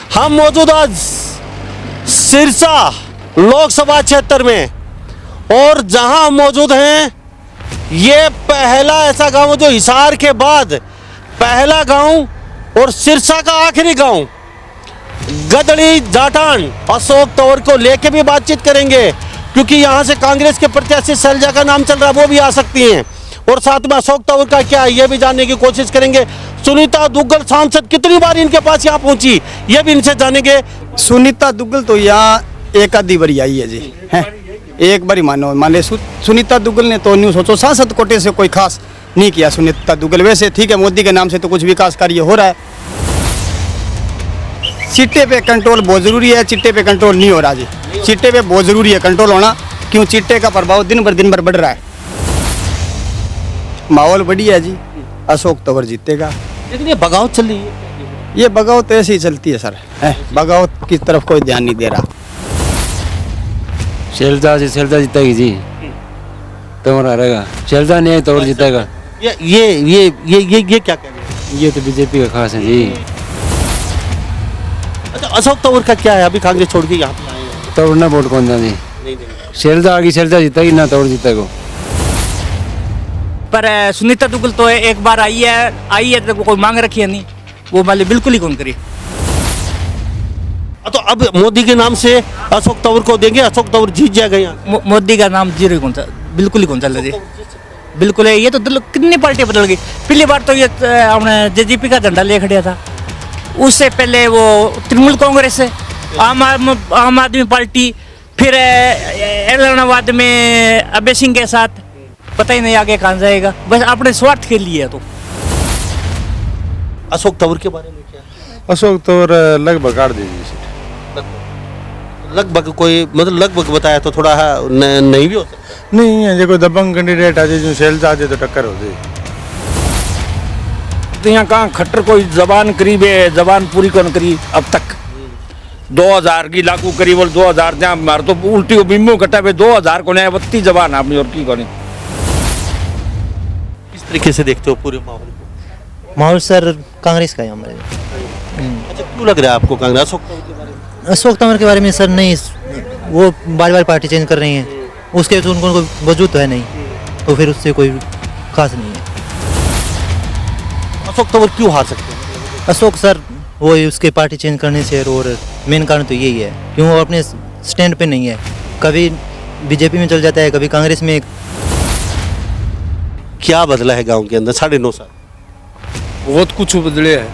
हम मौजूद आज सिरसा लोकसभा क्षेत्र में, और जहां हम मौजूद हैं ये पहला ऐसा गांव जो हिसार के बाद पहला गांव और सिरसा का आखिरी गांव। गदड़ी जाटान अशोक तंवर को लेके भी बातचीत करेंगे, क्योंकि यहाँ से कांग्रेस के प्रत्याशी शैलजा का नाम चल रहा है, वो भी आ सकती हैं, और साथ में अशोक तंवर का क्या है ये भी जानने की कोशिश करेंगे। सुनीता दुग्गल सांसद कितनी बार इनके पास यहाँ पहुंची ये भी इनसे जानेंगे। सुनीता दुग्गल तो यहाँ एक आधी बारी आई है जी, हैं एक बारी मान सुनीता दुग्गल ने तो न्यू सोचो सांसद कोटे से कोई खास नहीं किया। सुनीता दुग्गल वैसे ठीक है, मोदी के नाम से तो कुछ विकास कार्य हो रहा है। चिट्टे पे कंट्रोल बहुत जरूरी है, चिट्टे पे कंट्रोल नहीं हो रहा जी। चिट्टे पे बहुत जरूरी है कंट्रोल होना, क्यों चिट्टे का प्रभाव दिन भर बढ़ रहा है। माहौल बढ़िया है जी, अशोक तंवर जीतेगा। लेकिन ये बगावत चल रही है, ये बगावत ऐसे ही चलती है सर, बगावत की तरफ कोई ध्यान नहीं दे रहा। शैलजा जीतेगी जी, तंवर हारेगा। शैलजा नहीं है तंवर जीतेगा। ये क्या कह रहे हैं? ये तो बीजेपी का खास है जी। अच्छा, अशोक तंवर का क्या है? अभी कांग्रेस छोड़ के यहाँ पे आए हैं। तंवर ना वोट कौन जी, शैलजा आगे शैलजा जीतेगी ना तंवर जीतेगा। पर सुनीता दुग्गल तो एक बार आई है तो कोई मांग रखी है नहीं, वो माले बिल्कुल ही कौन करी। तो अब मोदी के नाम से अशोक तंवर को देंगे, अशोक तंवर जीत जाएगा यहाँ। मोदी का नाम जीरो ही कौन सा, बिल्कुल ही कौन चल रही बिल्कुल है। ये तो कितनी पार्टी बदल गई। पहली बार तो ये हमने जेजेपी का झंडा ले खड़ा था, उससे पहले वो तृणमूल कांग्रेस है, आम आदमी पार्टी, फिर इलाहाबाद में अभय सिंह के साथ, पता ही नहीं आगे कहाँ जाएगा, बस अपने स्वार्थ के लिए है। तो अशोक तंवर के बारे में क्या? अशोक तंवर लगभग काट दीजिए, लगभग कोई मतलब लगभग बताया तो थोड़ा नहीं भी हो सकता। नहीं है, जो कोई दबंग कैंडिडेट आ जाए जो शैलजा आ जाए तो टक्कर हो जाए। तो यहाँ कहाँ खट्टर कोई जबान करीब है, जबान पूरी कौन करी अब तक। 2000 की लागू करी, बोल 2000 जहाँ मार तो उल्टी बिम्बो कटा पे 2000 को नया बत्ती जबान आपने और की कौन। किस तरीके से देखते हो पूरे माहौल को? माहौल सर कांग्रेस का है हमारे। अच्छा, क्यों लग रहा है आपको कांग्रेस अशोक तंवर के बारे में? अशोक तंवर के बारे में सर नहीं, वो बार बार पार्टी चेंज कर रही हैं, उसके तो उनको कोई वजूद तो है नहीं, तो फिर उससे कोई खास नहीं है। अशोक तंवर क्यों हार सकते हैं? अशोक सर वो उसके पार्टी चेंज करने से, और मेन कारण तो यही है क्यों वो अपने स्टैंड पे नहीं है। कभी बीजेपी में चल जाता है, कभी कांग्रेस में। क्या बदला है गांव के अंदर 9.5 साल? बहुत कुछ बदले है।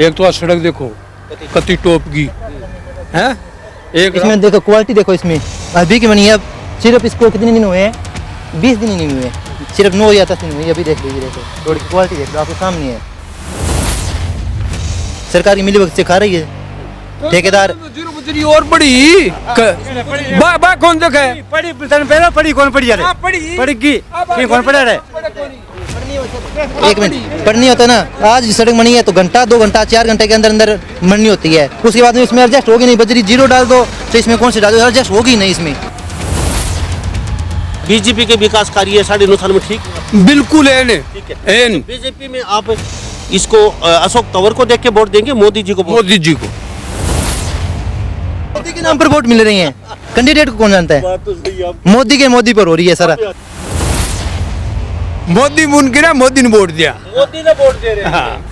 एक तो सड़क देखो कति टॉप की है, एक इसमें देखो क्वालिटी देखो, इसमें अभी की बनी है। अब सिर्फ इसको कितने दिन हुए हैं? 20 दिन ही नहीं हुए, सिर्फ 9 या 10 दिन हुए। अभी देख लीजिए, देखो रोड की क्वालिटी देख लो, आपके सामने है। सरकार की मिली भगत से खा रही है ठेकेदार। और बड़ी बा कौन देखा है? पढ़ी पढ़ी कौन पढ़ी यार, पढ़ी कौन पढ़ा रहा है। एक मिनट पढ़नी होता है ना, आज सड़क बनी है तो घंटा 2 घंटा 4 घंटे के अंदर अंदर बननी होती है। उसके बाद में इसमें एडजस्ट होगी नहीं, बजरी जीरो डाल दो तो इसमें कौन सी डाल दो, एडजस्ट होगी नहीं इसमें। बीजेपी के विकास कार्य 9.5 साल में ठीक बिल्कुल है। ठीक है। बीजेपी में आप इसको अशोक तंवर को देख के वोट देंगे, मोदी जी को? मोदी जी को। मोदी के नाम पर वोट मिल रही है, कैंडिडेट को कौन जानता है? मोदी पर हो रही है सारा। मोदी मुन गिरा, मोदी ने वोट दिया, मोदी ने वोट दे रहे हैं।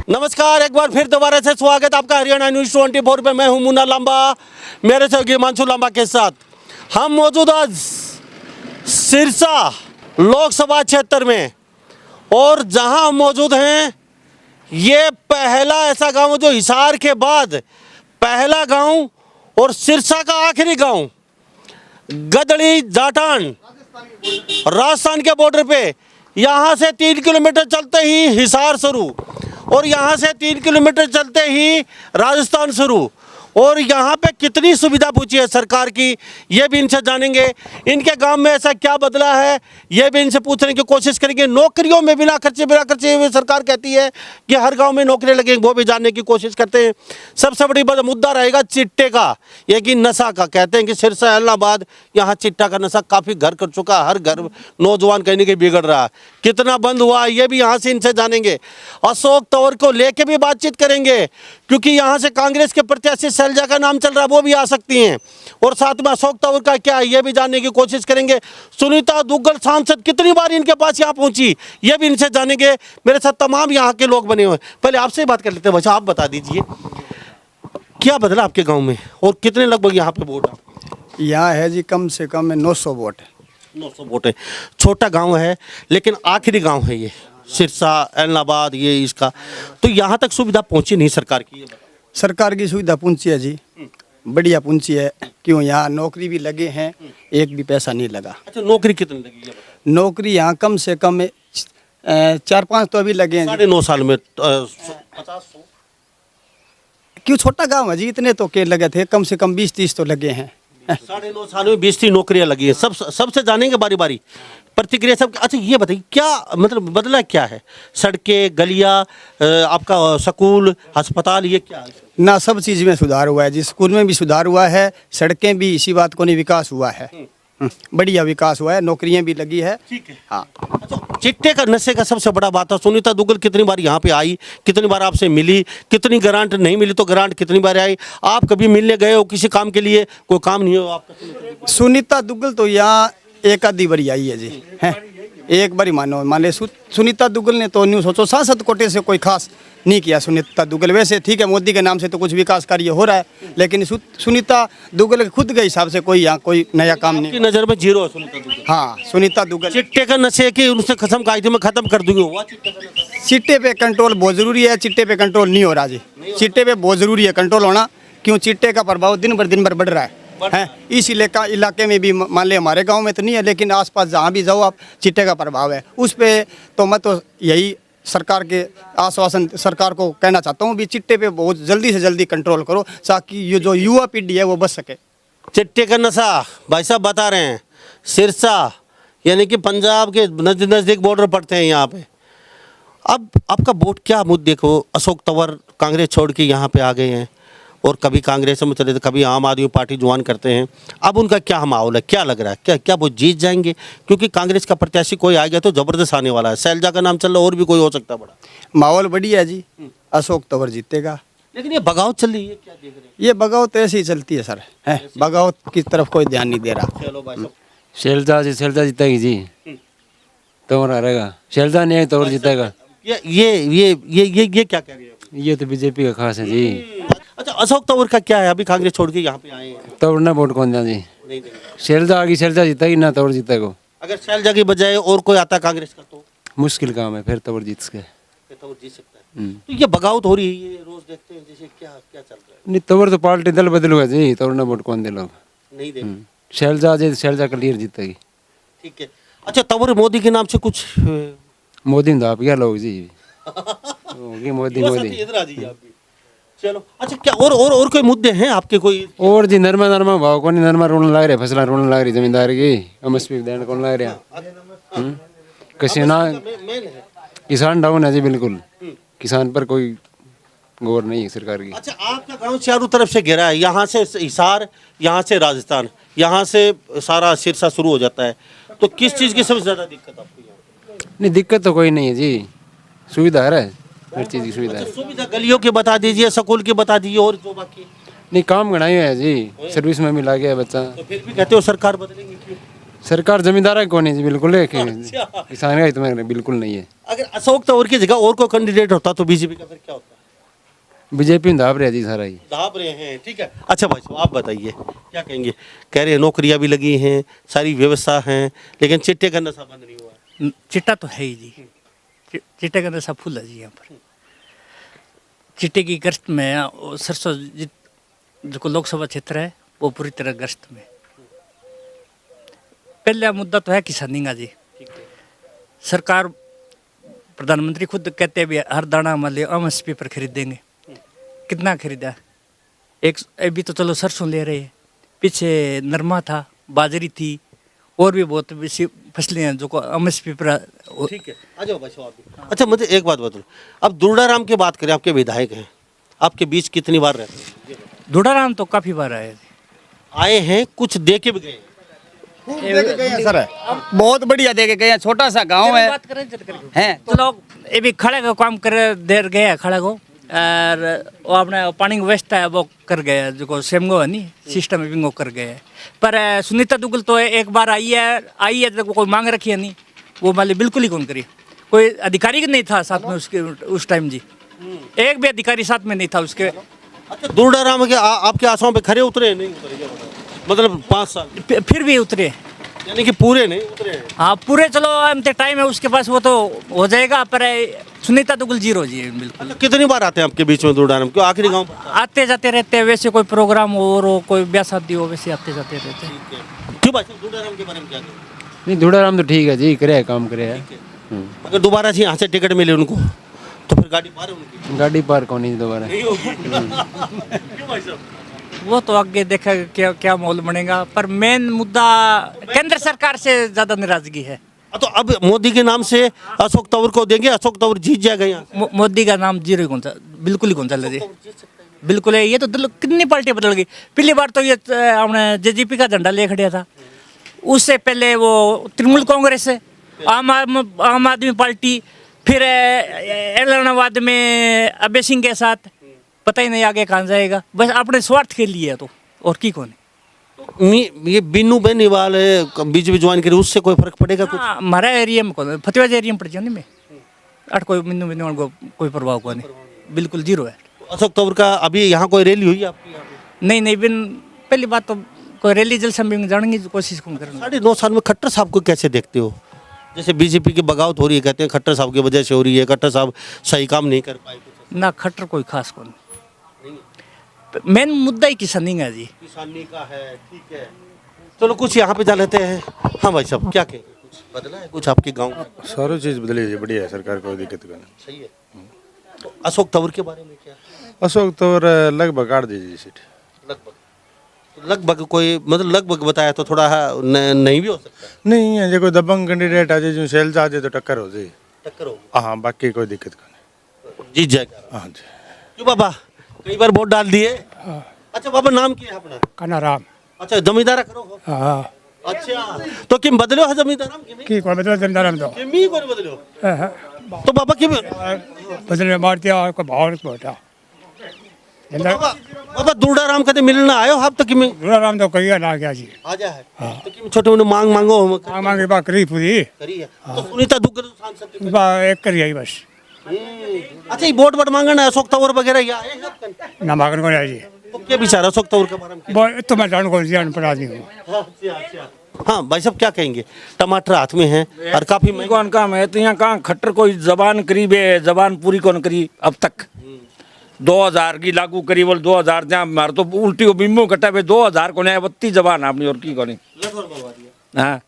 नमस्कार, एक बार फिर दोबारा से स्वागत आपका हरियाणा न्यूज 24 पे। मैं हूं मुन्ना लांबा, मेरे सहयोगी मानसू लांबा के साथ। हम मौजूद आज सिरसा लोकसभा क्षेत्र में, और जहां हम मौजूद हैं ये पहला ऐसा गांव जो हिसार के बाद पहला गांव और सिरसा का आखिरी गांव। गदड़ी जाटान राजस्थान के बॉर्डर पे, यहाँ से 3 किलोमीटर चलते ही हिसार शुरू, और यहाँ से 3 किलोमीटर चलते ही राजस्थान शुरू, और यहाँ पे कितनी सुविधा पूछी है सरकार की, ये भी इनसे जानेंगे। इनके गांव में ऐसा क्या बदला है, ये भी इनसे पूछने की कोशिश करेंगे। नौकरियों में बिना खर्चे हुए सरकार कहती है कि हर गांव में नौकरियां लगेंगी, वो भी जानने की कोशिश करते हैं। सबसे बड़ी मुद्दा रहेगा चिट्टे का, ये कि नशा का। कहते हैं कि सिरसा इलाहाबाद यहाँ चिट्टा का नशा काफ़ी घर कर चुका, हर घर नौजवान कहीं ना कहीं बिगड़ रहा है। कितना बंद हुआ ये भी यहाँ से इनसे जानेंगे। अशोक तंवर को लेके भी बातचीत करेंगे, क्योंकि यहाँ से कांग्रेस के प्रत्याशी शैलजा का नाम चल रहा है, वो भी आ सकती हैं। और साथ में अशोक तंवर का क्या है ये भी जानने की कोशिश करेंगे। सुनीता दुग्गल सांसद कितनी बार इनके पास यहाँ पहुंची, ये भी इनसे जानेंगे। मेरे साथ तमाम यहाँ के लोग बने हुए। पहले आपसे ही बात कर लेते हैं। भाई आप बता दीजिए क्या बदला आपके गाँव में और कितने लगभग यहाँ पे वोट है? यहाँ है जी कम से कम 900 वोट है। 900 वोट है। छोटा गांव है लेकिन आखिरी गांव है ये, सिरसा इलाहाबाद ये इसका। तो यहाँ तक सुविधा पहुंची नहीं सरकार की? सरकार की सुविधा पहुंची है जी, बढ़िया पहुंची है। क्यों, यहाँ नौकरी भी लगे हैं, एक भी पैसा नहीं लगा। अच्छा, नौकरी कितनी लगी है? नौकरी यहाँ कम से कम 4-5 तो अभी लगे हैं। 9.5 साल में 50-100? क्यों, छोटा गांव है जी, इतने तो के लगे थे, कम से कम 20-30 तो लगे हैं। 9.5 साल में 20-30 नौकरियां लगी है। सबसे जानेंगे बारी बारी प्रतिक्रिया सब। अच्छा ये बताइए क्या मतलब बदला क्या है? सड़कें, गलियां, आपका स्कूल, अस्पताल, ये क्या है? ना सब चीज़ में सुधार हुआ है जी, स्कूल में भी सुधार हुआ है, सड़कें भी, इसी बात को नहीं विकास हुआ है। बढ़िया विकास हुआ है, नौकरियां भी लगी है। ठीक है। हाँ, अच्छा, चिट्टे का नशे का सबसे बड़ा बात है। सुनीता दुग्गल कितनी बार यहाँ पे आई, कितनी बार आपसे मिली, कितनी ग्रांट नहीं मिली तो ग्रांट कितनी बार आई? आप कभी मिलने गए हो किसी काम के लिए? कोई काम नहीं हो आपका? सुनीता दुग्गल तो यहाँ एक आधी बारी आई है जी, हैं एक बारी मान ले सुनीता दुग्गल ने तो न्यू सोचो सांसद कोटे से कोई खास नहीं किया सुनीता दुग्गल। वैसे ठीक है, मोदी के नाम से तो कुछ विकास कार्य हो रहा है, लेकिन सुनीता दुग्गल के खुद के हिसाब से कोई यहाँ कोई नया काम नहीं। आपकी नजर में जीरो है सुनीता दुग्गल? हाँ, सुनीता दुग्गल। चिट्टे का नशे की उनसे कसम खाई थी मैं खत्म कर दूंगी, हुआ चिट्टे का नशा? चिट्टे पे कंट्रोल बहुत जरूरी है, चिट्टे पे कंट्रोल नहीं हो रहा जी। चिट्टे पे बहुत जरूरी है कंट्रोल होना। क्यों, चिट्टे का प्रभाव दिन भर बढ़ रहा है। इस इलाके में भी, मान ले हमारे गांव में तो नहीं है, लेकिन आसपास जहाँ भी जाओ आप, चिट्टे का प्रभाव है उस पे। तो मैं तो यही सरकार के आश्वासन सरकार को कहना चाहता हूँ भी चिट्टे पे बहुत जल्दी से जल्दी कंट्रोल करो, ताकि ये जो युवा पीढ़ी है वो बच सके। चिट्टे का नशा भाई साहब बता रहे हैं, सिरसा यानी कि पंजाब के नज़दीक बॉर्डर पड़ते हैं यहाँ पे। अब आपका वोट क्या मुद्दे को? अशोक तंवर कांग्रेस छोड़ के यहाँ पे आ गए हैं और कभी कांग्रेस में चले थे, कभी आम आदमी पार्टी ज्वाइन करते हैं। अब उनका क्या माहौल है, क्या लग रहा है? क्या वो जीत जाएंगे? क्योंकि कांग्रेस का प्रत्याशी कोई आएगा तो जबरदस्त आने वाला है। शैलजा का नाम चल रहा है, और भी कोई हो सकता है बड़ा। माहौल बढ़िया है जी, अशोक तंवर जीतेगा। लेकिन ये बगावत चल रही है, क्या देख रहे हैं? ये बगावत ऐसी ही चलती है सर, है बगावत की तरफ कोई ध्यान नहीं दे रहा। चलो भाई साहब, शैलजा जीतेगी जी, तंवर हारेगा। शैलजा नहीं है तंवर जीतेगा। ये क्या कह रहे हैं? ये तो बीजेपी का खास है जी। अच्छा, अशोक तंवर का क्या है? अभी कांग्रेस छोड़ के यहाँ पे आए हैं। तंवर ना वोट कौन दिया जी? नहीं देंगे। शैलजा आगे, शैलजा जीतेगी ना तंवर जीतेगा। अगर शैलजा की बजाय और कोई आता कांग्रेस का तो मुश्किल काम है, फिर तंवर जीत के। तंवर जीत सकता है। तो ये बगावत हो रही है, ये रोज देखते हैं जैसे क्या क्या चल रहा है। नहीं, तंवर तो पार्टी दल बदल हुआ जी, तंवर ना वोट कौन दे लोग? नहीं देंगे। शैलजा जी, शैलजा क्लियर जीतेगी। ठीक है। अच्छा, तंवर मोदी के नाम से कुछ मोदी ने आप क्या लोग जी? होगी मोदी मोदी। इधर आ जाइए आप भी। चलो, अच्छा क्या और कोई मुद्दे हैं आपके? कोई और जी नरमा भाव को नहीं, नरमा रोने लग रहे, फसला रोने लग रही जमींदार की, एमएसपी देने कौन लग रहा? किसान डाउन है जी बिल्कुल, किसान पर कोई गौर नहीं है सरकार की। अच्छा, आपका गांव चारों तरफ से घिरा है, यहाँ से हिसार, यहाँ से राजस्थान, यहाँ से सारा सिरसा शुरू हो जाता है। तो किस चीज़ की सबसे ज़्यादा दिक्कत आपको यहाँ? नहीं, दिक्कत तो कोई नहीं है जी, सुविधा है, हर चीज़ की सुविधा है। सुविधा गलियों की बता दीजिए, स्कूल की बता दीजिए, और जो बाकी। नहीं, काम घना ही है जी, सर्विस में मिला गया बच्चा। तो फिर भी कहते हो सरकार बदलेंगे क्यों? सरकार जमींदार को नहीं जी, बिल्कुल है, किसान का इतना बिल्कुल नहीं है। अगर अशोक तंवर की जगह और कोई कैंडिडेट होता तो बीजेपी का फिर क्या होता? बीजेपी में दाब रहे जी सारा ही। दाब रहे हैं, ठीक है। अच्छा भाई साहब, आप बताइए क्या कहेंगे? कह रहे हैं नौकरियां भी लगी हैं, सारी व्यवस्था है, लेकिन चिट्टे का नशा बंद नहीं हुआ। चिट्टा तो है ही जी, चिट्टे का नशा फुल है जी यहाँ पर। चिट्टे की ग्रस्त में सरसों जो लोकसभा क्षेत्र है वो पूरी तरह ग्रस्त में। पहला मुद्दा तो है किसानी का जी। सरकार, प्रधानमंत्री खुद कहते हैं भी हर दाना मान लिया एमएसपी पर खरीदेंगे। कितना खरीदा? एक अभी तो चलो सरसों ले रहे हैं, पीछे नरमा था, बाजरी थी, और भी बहुत बेसी फसलें हैं जो को एमएसपी पर। ठीक है, आ जाओ भाई साहब आप। अच्छा मुझे एक बात बताओ, अब दुर्डाराम की बात करें, आपके विधायक हैं, आपके बीच कितनी बार रहते हैं? दुड़ाराम तो काफ़ी बार आए हैं, कुछ दे के भी गए। सर बहुत बढ़िया दे के गए हैं, छोटा सा गांव है बात करें हैं चलो ये भी खड़े का काम कर देर गया खड़े को, और वो अपने पानी वेस्ट है वो कर गए, जो सेमगो है नहीं सिस्टम है वो कर गए। पर सुनीता दुग्गल तो एक बार आई है तो कोई मांग रखी है नहीं, वो मान ली बिल्कुल ही कौन करी, कोई अधिकारी नहीं था साथ में उसके उस टाइम जी, एक भी अधिकारी साथ में नहीं था उसके। अच्छा दुर्डाराम के आपके आशाओं पे खरे उतरे नहीं उतरे, ये बताओ। मतलब 5 साल फिर भी उतरे, यानी कि पूरे नहीं उतरे हैं। हाँ पूरे चलो अंत टाइम है उसके पास, वो तो हो जाएगा, पर सुनीता दुग्गल जीरो जी है बिल्कुल। अच्छा कितनी बार आते हैं आपके बीच में दुर्डाराम, क्यों आखिरी गांव? आते जाते रहते हैं, वैसे कोई प्रोग्राम हो कोई ब्याह शादी हो वैसे आते जाते रहते हैं। क्यों भाई साहब दुर्डाराम के बारे में क्या कहें? नहीं धुड़ाराम तो ठीक है जी, करे काम करे है। अगर दोबारा से यहाँ से टिकट मिले उनको तो फिर गाड़ी पार है उनकी? गाड़ी पार कौन नहीं दोबारा। नहीं होगी। क्यों भाई साहब? वो तो आगे देखा क्या क्या माहौल बनेगा, पर मेन मुद्दा केंद्र सरकार से ज्यादा नाराजगी है। तो अब मोदी के नाम से अशोक तंवर को देंगे, अशोक तंवर जीत जाएगा यहाँ से। मोदी का नाम जीरो ही कौन सा, बिल्कुल ही कौन चल रही, बिल्कुल है। ये तो कितनी पार्टी बदल गई, पहली बार तो ये हमने जेजेपी का झंडा ले खड़िया था, उससे पहले वो तृणमूल कांग्रेस है, आम आदमी पार्टी, फिर इलाहाबाद में अभय सिंह के साथ, पता ही नहीं आगे कहाँ जाएगा, बस अपने स्वार्थ के लिए है तो, और की कौन है। ये बिन्नू बेनीवाल है बीजेपी ज्वाइन करे, उससे कोई फर्क पड़ेगा कुछ? हाँ, हमारा एरिया में कौन, फतेहाबाद एरिया में पड़ जाने में अट कोई बिन्नू बिन्नू को कोई प्रभाव को नहीं, बिल्कुल जीरो है। अशोक तंवर का अभी यहाँ कोई रैली हुई है आपकी यहाँ पे? नहीं बिन पहली बात तो कोई रैली जलसा में जाने की कोशिश कौन करना। 9.5 साल में खट्टर साहब को कैसे देखते हो? जैसे बीजेपी की बगावत हो रही है, कहते हैं खट्टर साहब की वजह से हो रही है, खट्टर साहब सही काम नहीं कर पाए। ना खट्टर कोई खास कौन, मेन मुद्दा ही किसानी है जी, किसानी का है। ठीक है, चलो कुछ यहाँ पे जा लेते हैं। हाँ भाई साहब क्या कहेंगे, कुछ बदला है कुछ आपके गांव में? सारी चीज़ बदली है, बढ़िया है, सरकार कोई दिक्कत नहीं। सही है। तो अशोक तंवर के बारे में क्या? अशोक तंवर लगभग काट दीजिए सीट। लगभग कोई मतलब लगभग बताया तो थोड़ा नहीं भी हो सकता। नहीं है, जो कोई दबंग कैंडिडेट आ जाए, जो सेल्स आ जाए तो टक्कर हो जाए। टक्कर होगी। हाँ बाकी कोई दिक्कत नहीं, जीत जाएगा। हाँ जी। क्यों बाबा कई बार वोट डाल दिए? अच्छा बाबा नाम क्या है अपना? कनाराम। अच्छा जमींदारा करो हो? हाँ अच्छा तो किम बदलो है जमींदाराम की कोई मतलब जमींदाराम तो किमी को बदलो? तो बाबा किम बदले मार दिया और कोई भाव नहीं होता। बाबा दुर्डाराम कहते मिलना आयो आप तो किमी राम तो कही ना गया जी। आ जा है तो किम छोटे मोटे मांग मांगो हम मांगे बात करी पूरी करी है। तो सुनीता दुग्गल सांसद के एक करी आई बस। अच्छा ये वोट वोट मांगना है अशोक तंवर वगैरह ये आए हैं ना मांगन को नहीं जी। तो क्या बेचारा अशोक तंवर के बारे में? वो तो मैं जान को जान पड़ा दी हूँ। हाँ भाई साहब क्या कहेंगे? टमाटर हाथ में है और काफी महंगा कौन काम है तो यहाँ कहाँ खट्टर कोई जबान करीब है, जबान पूरी कौन करी अब तक। 2000 की लागू करी बोल 2000 जहाँ मार तो उल्टी को बिम्बो कटा पे 2000 को नया बत्ती जबान आपने और की कोनी। हाँ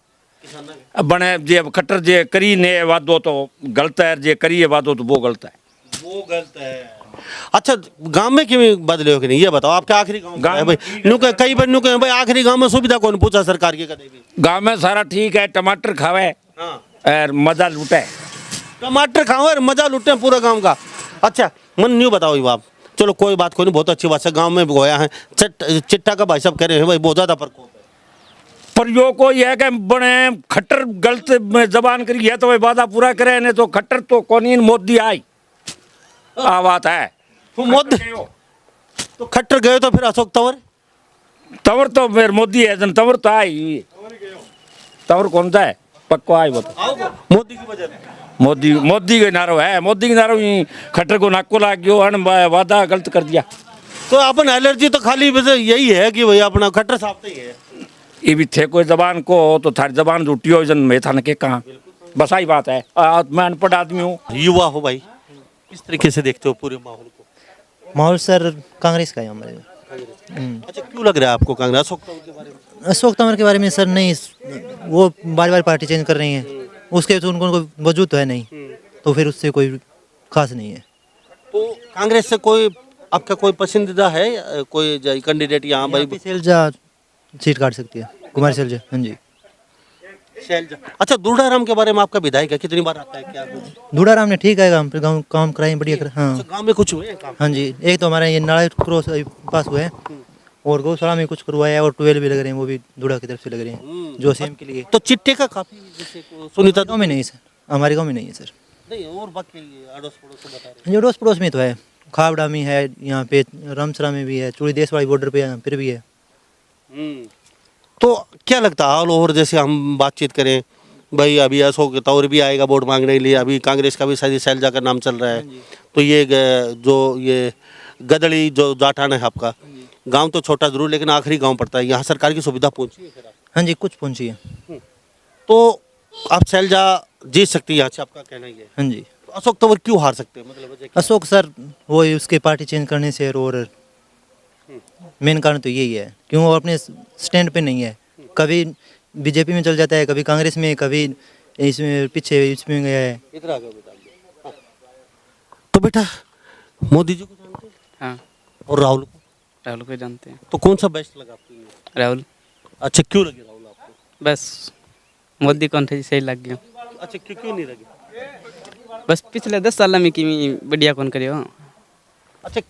अब बने जे खट्टर जे करी ने वादो तो गलत है, जे करी है वादो तो वो गलत है। वो गलत है। अच्छा गांव में क्यों बदले हो कि नहीं ये बताओ? आपका आखिरी गांव है भाई, नुके कई बार नुके भाई आखिरी गांव में सुविधा कौन पूछा सरकार की कदे भी? गाँव में सारा ठीक है, टमाटर खावे और मजा लूटे, टमाटर खाओ और मजा लूटे पूरा गांव का। अच्छा मन न्यू बताओ ये बाप, चलो कोई बात कोई नहीं, बहुत अच्छी बात है। गांव में गोया है चिट्टा का भाई साहब कह रहे हैं भाई बहुत ज्यादा प्रकोप है। पर यो को यह कि बने खट्टर गलत जबान करी है तो भाई वादा पूरा करे, नहीं तो खट्टर तो कौन मोदी आई आ बात है। मोदी तो खट्टर गए तो फिर अशोक तंवर तंवर तो फिर मोदी है जन, तंवर तो आई, तंवर कौन सा है पक्को आई वो तो मोदी की वजह से। मोदी के नारो है, मोदी के नारो ही खट्टर को नाको लाग गयो अन वादा गलत कर दिया। तो अपन एलर्जी तो खाली वजह यही है कि भाई अपना खट्टर साहब ही है। ये भी थे कोई जबान को तो थारी जबान झूठी हो जन मैं था न के कहाँ, बस आई बात है। मैं अनपढ़ आदमी हूँ। युवा हो भाई, किस तरीके से देखते हो पूरे माहौल को? माहौल सर कांग्रेस का है हमारे। अच्छा क्यों लग रहा है आपको कांग्रेस अशोक तंवर के बारे में? अशोक तंवर के बारे में सर नहीं, वो बार बार पार्टी चेंज कर रही हैं, उसके तो उनको कोई वजूद तो है नहीं, तो फिर उससे कोई खास नहीं है। तो कांग्रेस से कोई आपका कोई पसंदीदा है कोई कैंडिडेट यहाँ भाई? शैलजा सीट काट सकती है, कुमार शैलजा। हाँ जी। शैलजा। अच्छा, दुर्डाराम के बारे में आपका विधायक है, कितनी बार आता है क्या? धूड़ाराम ने ठीक है काम, गाँव काम कराए बढ़िया कर। हाँ अच्छा, गांव में कुछ हुए हैं काम? हाँ जी, एक तो हमारा ये नाला क्रॉस पास हुआ है और गौशाला में कुछ करवाया है और ट्वेल्व भी लग रहे हैं, वो भी धूड़ा की तरफ से लग रहे हैं जो सेम के लिए। तो चिट्टे का काफी जैसे सुनीता गाँव में नहीं सर, हमारे गाँव में नहीं है सर। नहीं, और बाकी अड़ोस पड़ोस में बता रहे जो अड़ोस पड़ोस में तो है, खावड़ा में है, यहाँ पे रामसरा में भी है, चूड़ी देशवाड़ी बॉर्डर पे फिर भी है। हैं। तो क्या लगता है ऑल ओवर, जैसे हम बातचीत करें भाई, अभी अशोक तंवर भी आएगा वोट मांगने के लिए, अभी कांग्रेस का भी शायद शैलजा का नाम चल रहा है, तो ये जो ये गदड़ी जो जाटान है आपका गांव, तो छोटा जरूर लेकिन आखिरी गांव पड़ता है, यहाँ सरकार की सुविधा पहुंची है फिर आप? हाँ जी, कुछ पहुँची है। तो आप शैलजा जीत सकती है यहाँ से, आपका कहना ही है? हाँ जी। तो अशोक तंवर क्यों हार सकते हैं, मतलब वजह क्या? अशोक सर वो उसके पार्टी चेंज करने से, और मेन कारण तो यही है क्यों वो अपने स्टैंड पे नहीं है। कभी बीजेपी में चल जाता है, कभी कांग्रेस में, कभी इसमें पीछे इसमें गया है। इधर आ गया बेटा। तो बेटा मोदी जी को जानते हैं? हाँ, और राहुल को? राहुल को जानते हैं। तो कौन सा बेस्ट लगा आपको? राहुल। अच्छा, क्यों लगे राहुल आपको? बस मोदी कौन थे सही लग गया। अच्छा, क्यों नहीं लगे? बस पिछले 10 साल में कि बढ़िया कौन करियो। अच्छा,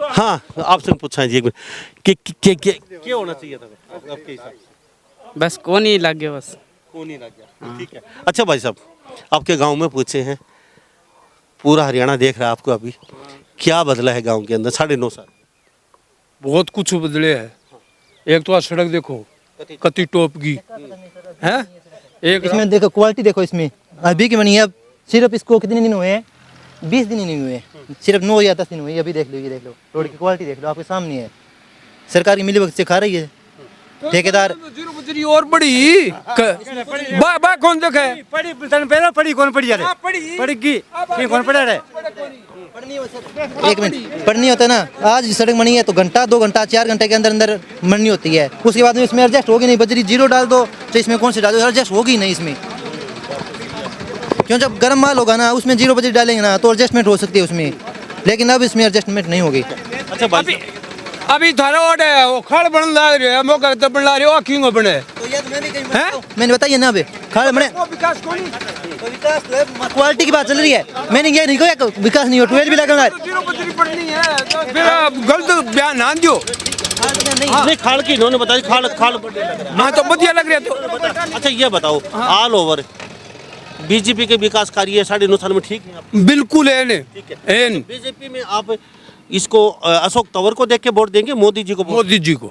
हाँ, आपसे पूछा है जी एक मिनट कि क्या होना चाहिए था आपके हिसाब से? बस कौन ही लग गया, बस कौन ही लग गया, ठीक है। अच्छा भाई साहब, आपके गांव में पूछे हैं, पूरा हरियाणा देख रहा है आपको, अभी क्या बदला है गांव के अंदर 9.5 साल? बहुत कुछ बदले है। एक तो सड़क देखो कति टॉप की है, एक इसमें देखो क्वालिटी देखो, इसमें अभी की बनी है। अब सिर्फ इसको कितने दिन हुए हैं? 20 दिन ही नहीं हुए, सिर्फ 9 या 10 दिन हुए। अभी देख लो, ये देख लो रोड की क्वालिटी देख लो, आपके सामने है। सरकार की मिली भगत से खा रही है ठेकेदार। जीरो बजरी और बड़ी बा कौन देखे पढ़ी पहले पढ़ी कौन पढ़ी यार? पढ़ी की कौन पढ़ा है? एक मिनट, पढ़नी होता है ना, आज सड़क बनी है तो घंटा 2 घंटा 4 घंटे के अंदर अंदर बननी होती है। उसके बाद में इसमें एडजस्ट होगी नहीं, बजरी जीरो डाल दो तो इसमें कौन सी डाल दो, एडजस्ट होगी नहीं इसमें। क्यों, जब गर्म माल होगा ना उसमें जीरो बजरी डालेंगे ना तो एडजस्टमेंट हो सकती है उसमें, लेकिन अब इसमें एडजस्टमेंट नहीं होगी। अच्छा भाई, अभी थारा ओड है वो खड़ बन लग रही है, मौका तो बन रही है क्यों बने मैंने बताइए ना, अबे खाड़ बने विकास को नहीं, क्वालिटी की बात चल रही है। मैंने ये नहीं कहा विकास नहीं हो, 12 भी लगा जीरो बजरी पड़नी है तो फिर गलत बयान ना दियो। नहीं, खाल की इन्होंने बताया, खाल बढ़ने लग रहा है। हाँ तो बढ़िया लग रहा है तो। अच्छा ये बताओ, ऑल ओवर बीजेपी के विकास कार्य 9.5 साल में ठीक है आप? बिल्कुल है ने, बीजेपी में आप इसको अशोक तंवर को देख के वोट देंगे, मोदी जी को? मोदी जी को।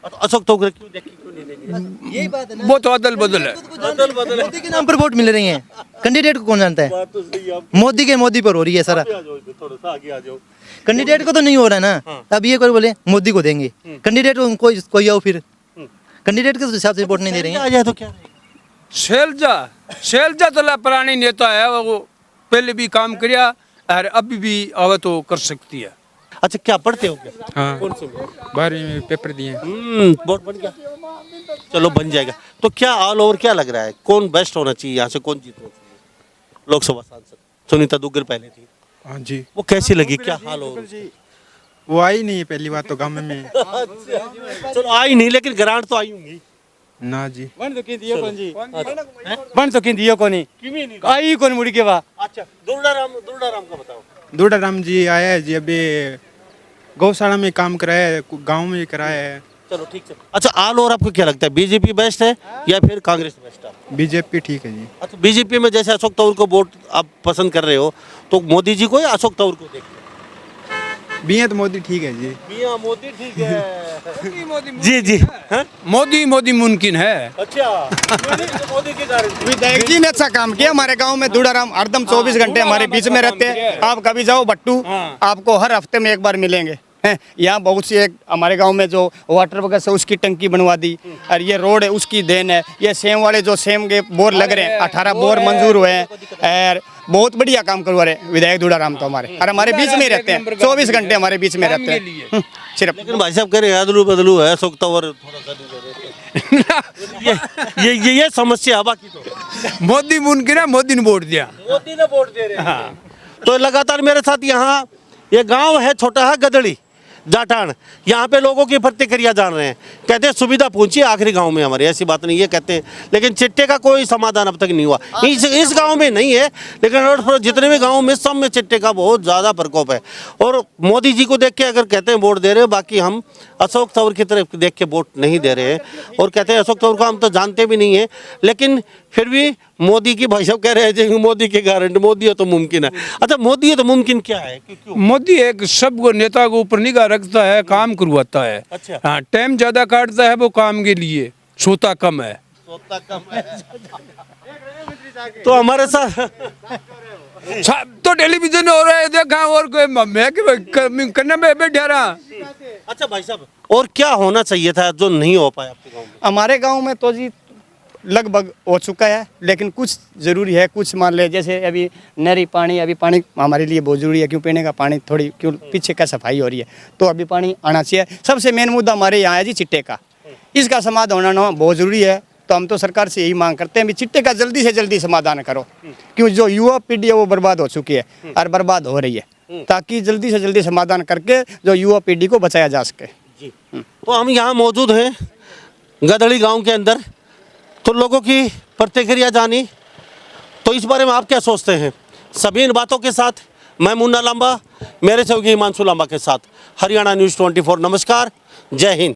तो अशोक तंवर क्यों देख के क्यों नहीं देंगे? यही बात है ना, वो तो अदल बदल है। मोदी के नाम पर वोट मिल रही हैं, कैंडिडेट को कौन जानता है? मोदी के मोदी पर हो रही है सारा, थोड़ा सा आगे आ जाओ। कैंडिडेट को तो नहीं हो रहा है ना। अब ये कोई बोले मोदी को देंगे, कैंडिडेट को कोई आओ, फिर कैंडिडेट के हिसाब से वोट नहीं दे रहे हैं। आ जाए तो क्या? शैलजा तो पुरानी नेता है, वो पहले भी काम किया और अभी भी आवे तो कर सकती है। अच्छा, क्या पढ़ते हो क्या? हाँ, कौन से? 12वीं में पेपर दिए। वोट बन गया, चलो बन जाएगा। तो क्या ऑल ओवर क्या लग रहा है, कौन बेस्ट होना चाहिए यहाँ से, कौन जीतना चाहिए? लोकसभा सांसद सुनीता दुग्गल पहले थी, हाँ जी, वो कैसी लगी, क्या हाल हो? वो आई नहीं है पहली बात तो गाँव में। चलो आई नहीं, लेकिन ग्रांट तो आई होंगी ना जी। बन तो दियो कोनी आई कौन मुड़ी के बा? अच्छा, दुर्डाराम का बताओ। दुर्डाराम जी आया है जी, अभी गौशाला में काम कराया है, गांव में कराया है। चलो ठीक है। अच्छा, ऑल ओवर आपको क्या लगता है, बीजेपी बेस्ट है या फिर कांग्रेस बेस्ट है? बीजेपी ठीक है जी। अच्छा, बीजेपी में जैसे अशोक तंवर को वोट आप पसंद कर रहे हो, तो मोदी जी को या अशोक तंवर को देखते? बिया तो मोदी ठीक है जी। बिया मोदी ठीक है। जी जी, हाँ? मोदी मुमकिन है। अच्छा, मोदी की गारंटी। विधायक जी ने अच्छा काम किया हमारे गांव में। दुड़ाराम हरदम 24 घंटे हमारे बीच में रहते हैं। आप कभी जाओ भट्टू, आपको हर हफ्ते में एक बार मिलेंगे। यहाँ बहुत सी एक हमारे गांव में जो वाटर वगैरह से उसकी टंकी बनवा दी, और ये रोड है उसकी देन है। ये सेम वाले जो सेम के बोर लग रहे हैं, 18 बोर मंजूर हुए हैं, और बहुत बढ़िया काम करवा रहे हैं विधायक दुड़ाराम तो हमारे, और हमारे बीच में ही रहते हैं, 24 घंटे हमारे बीच में रहते हैं सिर्फ। लेकिन भाई साहब कह रहे हैं अदलू बदलू है, अशोक तंवर थोड़ा सा ये समस्या। बाकी तो मोदी मुमकिन है, मोदी ने वोट दिया। मोदी ने वोट दे रहे हैं। तो लगातार मेरे साथ यहाँ ये गांव है छोटा है गदड़ी जाटान, यहाँ पे लोगों की प्रतिक्रिया जान रहे हैं। कहते हैं सुविधा पहुंची आखिरी गांव में हमारे, ऐसी बात नहीं है कहते हैं, लेकिन चिट्टे का कोई समाधान अब तक नहीं हुआ। इस गांव में नहीं है, लेकिन और जितने भी गांव में सब में चिट्टे का बहुत ज़्यादा प्रकोप है। और मोदी जी को देख के अगर कहते हैं वोट दे रहे हो, बाकी हम अशोक तंवर की तरफ देख के वोट नहीं दे रहे हैं। और कहते हैं अशोक तंवर को हम तो जानते भी नहीं है, लेकिन फिर भी मोदी की भाई साहब कह रहे हैं मोदी की गारंटी, मोदी है तो मुमकिन है। अच्छा मोदी है तो मुमकिन क्या है? क्यों? मोदी एक सब नेता के ऊपर निगाह रखता है, काम करवाता है। अच्छा। हाँ, टाइम ज्यादा काटता है वो काम के लिए, सोता कम है। सोता कम है। तो हमारे साथ तो टेलीविजन हो रहा है देखा, और कोई मैं करने में बैठा रहा। अच्छा भाई साहब, और क्या होना चाहिए था जो नहीं हो पाया आपके गांव में? हमारे गांव में तो जी लगभग हो चुका है, लेकिन कुछ ज़रूरी है। कुछ मान ले जैसे अभी नहरी पानी, अभी पानी हमारे लिए बहुत ज़रूरी है, क्यों पीने का पानी थोड़ी क्यों पीछे का सफाई हो रही है, तो अभी पानी आना चाहिए। सबसे मेन मुद्दा हमारे यहाँ है जी चिट्टे का, इसका समाधान होना बहुत ज़रूरी है। तो हम तो सरकार से यही मांग करते हैं भी चिट्टे का जल्दी से जल्दी समाधान करो, क्यों जो युवा पीढ़ी है वो बर्बाद हो चुकी है और बर्बाद हो रही है, ताकि जल्दी से जल्दी समाधान करके जो युवा पीढ़ी को बचाया जा सके। जी। तो हम यहाँ मौजूद हैं गदड़ी गांव के अंदर, तो लोगों की प्रतिक्रिया जानी, तो इस बारे में आप क्या सोचते हैं? सभी इन बातों के साथ मैं मुन्ना लांबा, मेरे सहयोगी हिमांशु लांबा के साथ, हरियाणा न्यूज़ 24। नमस्कार, जय हिंद।